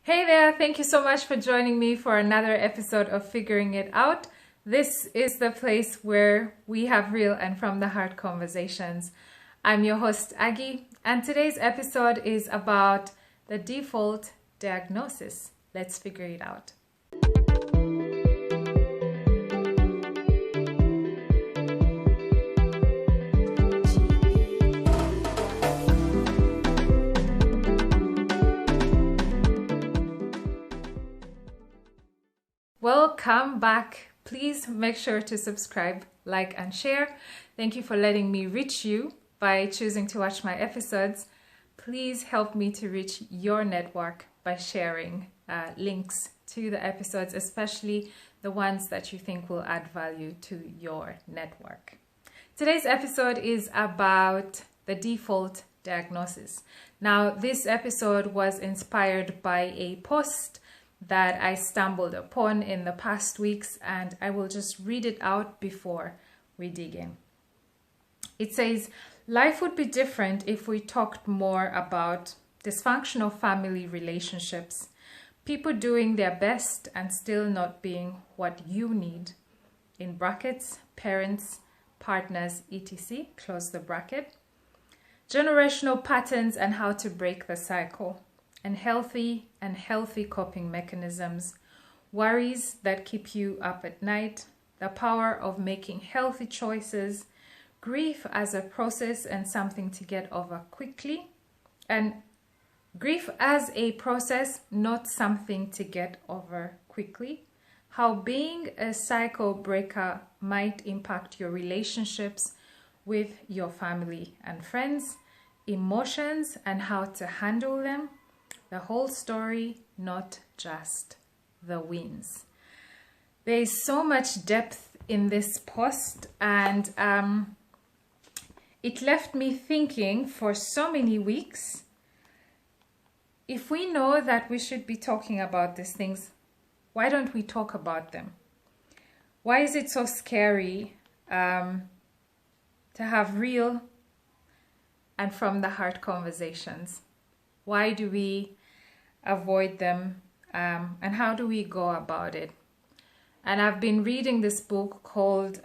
Hey there, thank you so much for joining me for another episode of Figuring It Out. This is the place where we have real and from the heart conversations. I'm your host, Aggie, and today's episode is about the default diagnosis. Let's figure it out. Welcome back. Please make sure to subscribe, like, and share. Thank you for letting me reach you by choosing to watch my episodes. Please help me to reach your network by sharing links to the episodes, especially the ones that you think will add value to your network. Today's episode is about the default diagnosis. Now, this episode was inspired by a post that I stumbled upon in the past weeks, and I will just read it out before we dig in. It says, life would be different if we talked more about dysfunctional family relationships, people doing their best and still not being what you need, in brackets, parents, partners, etc., close the bracket, generational patterns and how to break the cycle, and healthy coping mechanisms, worries that keep you up at night, the power of making healthy choices, grief as a process and something to get over quickly, and grief as a process, not something to get over quickly, how being a cycle breaker might impact your relationships with your family and friends, emotions and how to handle them, the whole story, not just the wins. There is so much depth in this post, and it left me thinking for so many weeks, if we know that we should be talking about these things, why don't we talk about them? Why is it so scary to have real and from the heart conversations? Why do we avoid them, and how do we go about it? And I've been reading this book called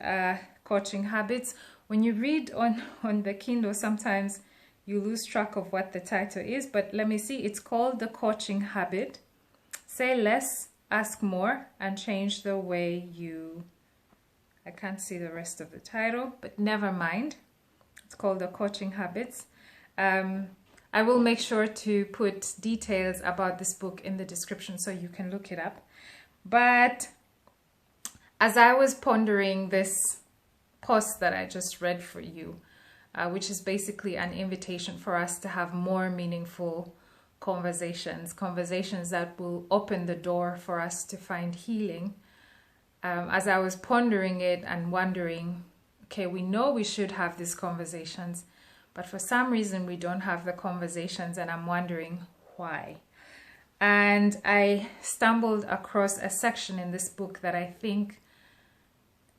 Coaching Habits. When you read on the Kindle, sometimes you lose track of what the title is, but let me see. It's called The Coaching Habit. Say less, ask more, and change the way you... I can't see the rest of the title, but never mind. It's called The Coaching Habits. I will make sure to put details about this book in the description so you can look it up. But as I was pondering this post that I just read for you, which is basically an invitation for us to have more meaningful conversations that will open the door for us to find healing. As I was pondering it and wondering, okay, we know we should have these conversations, but for some reason we don't have the conversations, and I'm wondering why. And I stumbled across a section in this book that I think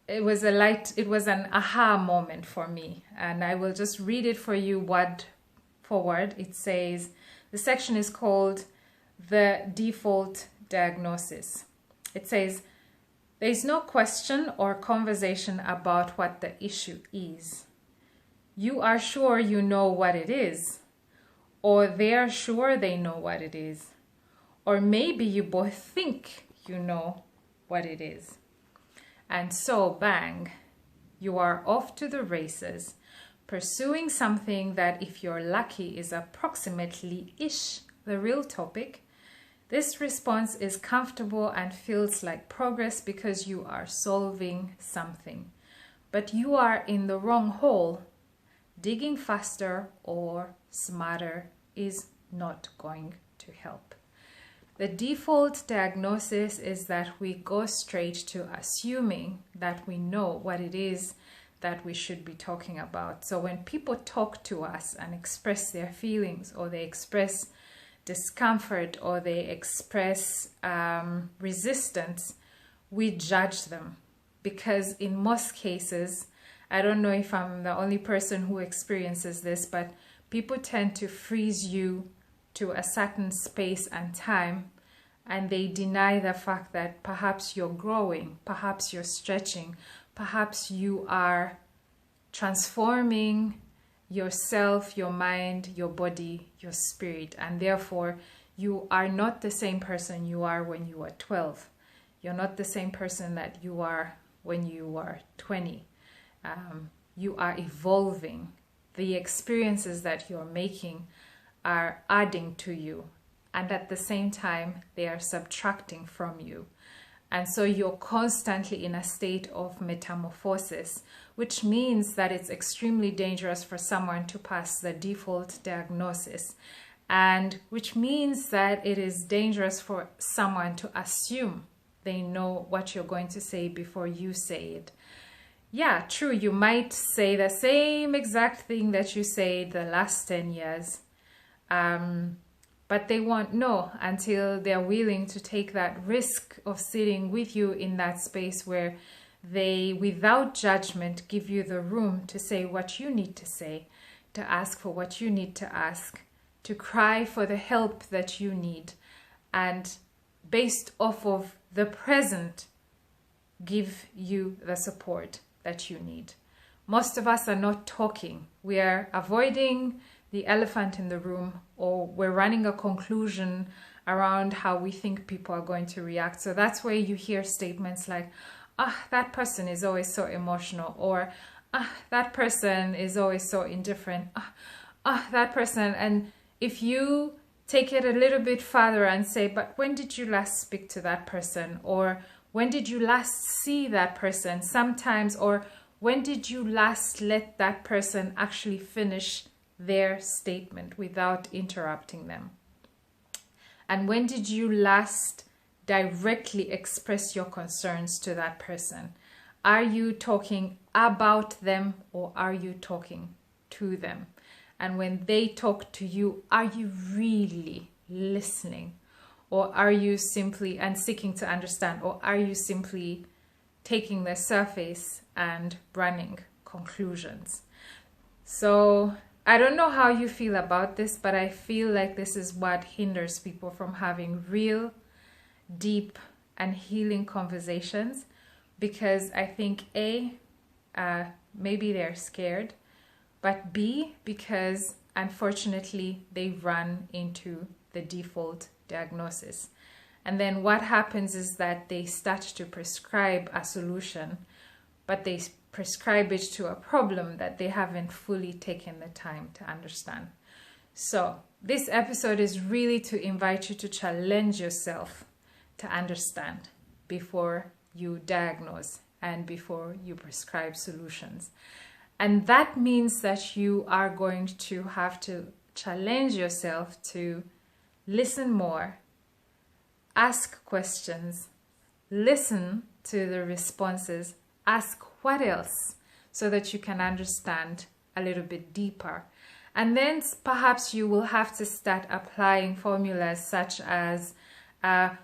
it was an aha moment for me. And I will just read it for you word for word. It says, the section is called The Default Diagnosis. It says, there is no question or conversation about what the issue is. You are sure you know what it is, or they are sure they know what it is, or maybe you both think you know what it is. And so, bang, you are off to the races, pursuing something that, if you're lucky, is approximately-ish the real topic. This response is comfortable and feels like progress because you are solving something. But you are in the wrong hole. Digging faster or smarter is not going to help. The default diagnosis is that we go straight to assuming that we know what it is that we should be talking about. So when people talk to us and express their feelings, or they express discomfort, or they express resistance, we judge them. Because in most cases, I don't know if I'm the only person who experiences this, but people tend to freeze you to a certain space and time and they deny the fact that perhaps you're growing, perhaps you're stretching, perhaps you are transforming yourself, your mind, your body, your spirit, and therefore you are not the same person you are when you were 12. You're not the same person that you are when you were 20. You are evolving. The experiences that you're making are adding to you, and at the same time they are subtracting from you. And so you're constantly in a state of metamorphosis, which means that it's extremely dangerous for someone to pass the default diagnosis, and which means that it is dangerous for someone to assume they know what you're going to say before you say it. Yeah, true, you might say the same exact thing that you said the last 10 years, but they won't know until they're willing to take that risk of sitting with you in that space where they, without judgment, give you the room to say what you need to say, to ask for what you need to ask, to cry for the help that you need, and based off of the present, give you the support that you need. Most of us are not talking. We are avoiding the elephant in the room, or we're running a conclusion around how we think people are going to react. So that's where you hear statements like, that person is always so emotional, or that person is always so indifferent, that person. And if you take it a little bit further and say, but when did you last speak to that person? Or when did you last see that person? Sometimes, or when did you last let that person actually finish their statement without interrupting them? And when did you last directly express your concerns to that person? Are you talking about them, or are you talking to them? And when they talk to you, are you really listening? Or are you simply, and seeking to understand, or are you simply taking the surface and running conclusions? So I don't know how you feel about this, but I feel like this is what hinders people from having real, deep, and healing conversations, because I think A, maybe they're scared, but B, because unfortunately they run into the default diagnosis. And then what happens is that they start to prescribe a solution, but they prescribe it to a problem that they haven't fully taken the time to understand. So this episode is really to invite you to challenge yourself to understand before you diagnose and before you prescribe solutions. And that means that you are going to have to challenge yourself to listen more, ask questions, listen to the responses, ask what else, so that you can understand a little bit deeper. And then perhaps you will have to start applying formulas such as,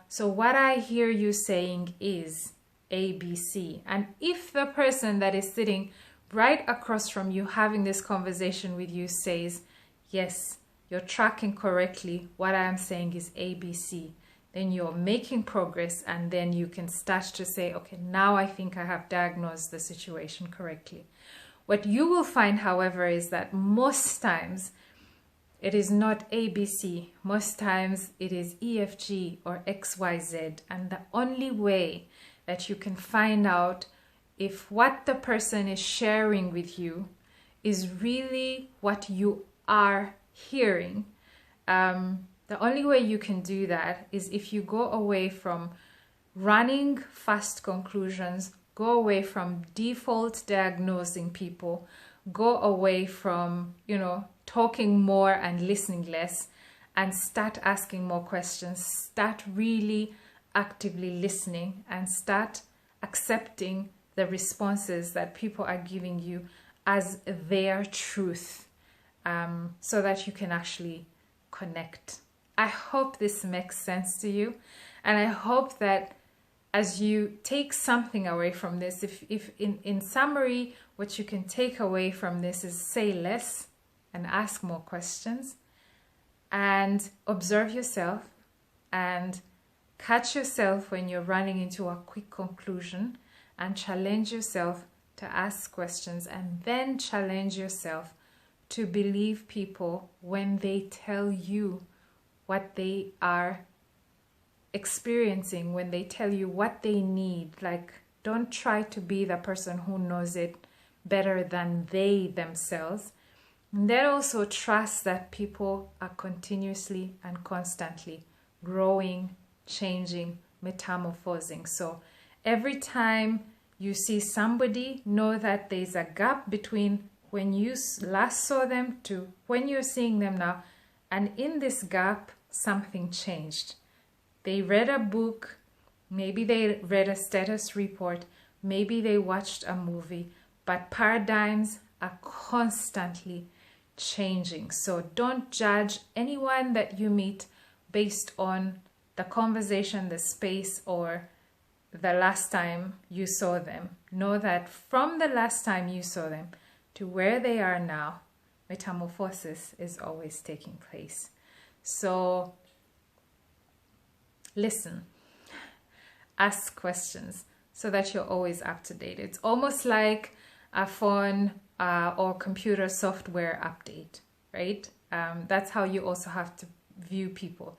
so what I hear you saying is ABC. And if the person that is sitting right across from you having this conversation with you says, yes, you're tracking correctly, what I am saying is ABC, then you're making progress, and then you can start to say, okay, now I think I have diagnosed the situation correctly. What you will find, however, is that most times it is not ABC. Most times it is EFG or XYZ. And the only way that you can find out if what the person is sharing with you is really what you are hearing, the only way you can do that is if you go away from running fast conclusions, go away from default diagnosing people, go away from, talking more and listening less, and start asking more questions, start really actively listening, and start accepting the responses that people are giving you as their truth, so that you can actually connect. I hope this makes sense to you, and I hope that as you take something away from this, if in summary, what you can take away from this is say less and ask more questions and observe yourself and Catch yourself when you're running into a quick conclusion and challenge yourself to ask questions, and then challenge yourself to believe people when they tell you what they are experiencing, when they tell you what they need. Like, don't try to be the person who knows it better than they themselves. And then also trust that people are continuously and constantly growing, changing, metamorphosing. So every time you see somebody, know that there's a gap between when you last saw them to when you're seeing them now. And in this gap, something changed. They read a book, maybe they read a status report, maybe they watched a movie, but paradigms are constantly changing. So don't judge anyone that you meet based on the conversation, the space, or the last time you saw them. Know that from the last time you saw them to where they are now, metamorphosis is always taking place. So listen, ask questions so that you're always up to date. It's almost like a phone or computer software update, right? That's how you also have to view people.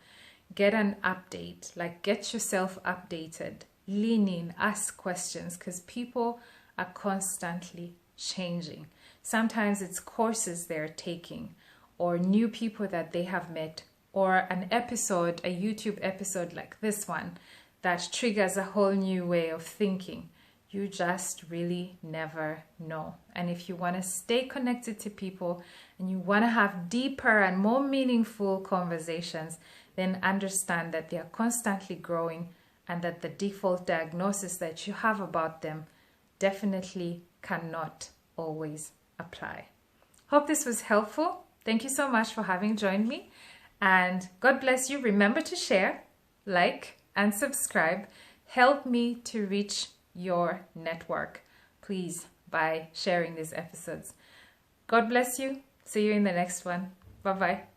Get an update, like get yourself updated. Lean in, ask questions, because people are constantly changing. Sometimes it's courses they're taking, or new people that they have met, or an episode, a YouTube episode like this one, that triggers a whole new way of thinking. You just really never know. And if you want to stay connected to people and you want to have deeper and more meaningful conversations, then understand that they are constantly growing, and that the default diagnosis that you have about them definitely cannot always apply. Hope this was helpful. Thank you so much for having joined me, and God bless you. Remember to share, like, and subscribe. Help me to reach your network, please, by sharing these episodes. God bless you. See you in the next one. Bye-bye.